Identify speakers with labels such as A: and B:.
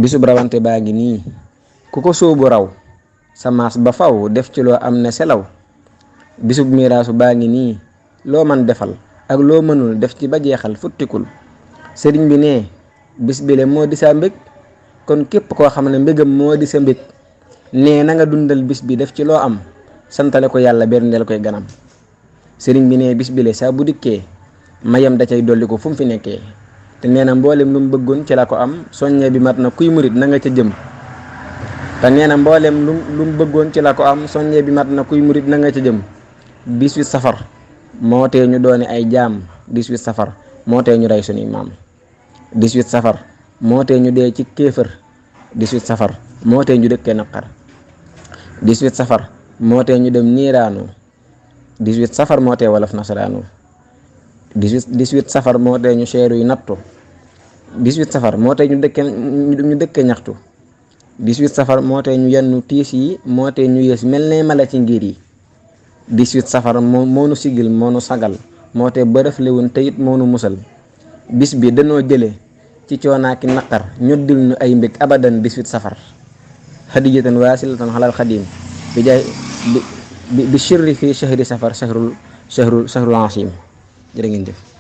A: bisub rawante baa ngi nii ku ko sóobu raw sa maas ba faw def ci loo am ne selaw. bisub miraasu baa ngi nii loo man defal ak loo mënul def ci ba jeexal futtikul. sëriñ bi ne bis bile moo di sa mbég kon képp koo xam ne mbégam moo di sa mbég nee na nga dundal bis bi def ci loo am santale ko yàlla berndeel koy ganam. sëriñ bi ne bis bile saa bu dikkee mayam da cay dolli ko fu mu fi nekkee te nee na mboolem lu mu bëggoon ci la ko am soññe bi mat na kuy murit na nga ca jëm. te nee na mboolem lu mu bëggoon ci la ko am soññe bi mat na kuy murit na nga ca jëm. 18 safar moo tee ñu doone ay jaam 18 safar moo tee ñu rey suñuy maam 18 safar moo tee ñu dee ci kéefër 18 safar moo tee ñu dëkkee naqar 18 safar moo tee ñu dem niiraanu 18 safar moo tee wolof nasaraanu 18 safar moo tee ñu seeru yu nattu 18 safar moo tee ñu dëkke ñaxtu 18 safar moo tee ñu yennu tiis yi moo tee ñu yées mel ne mala ci ngir yi 18 safar moo nu sigil moo nu sagal moo tee bërëf lewun te it moo nu musal. bis bi danoo jële ci coonaaki naqar ñoddil ñu ay mbég abadan 18 safar hadijatan waasilatan xalal xadim bi jaay bi shirri fii shahri safar shahrul asim jërë ngeen jëf.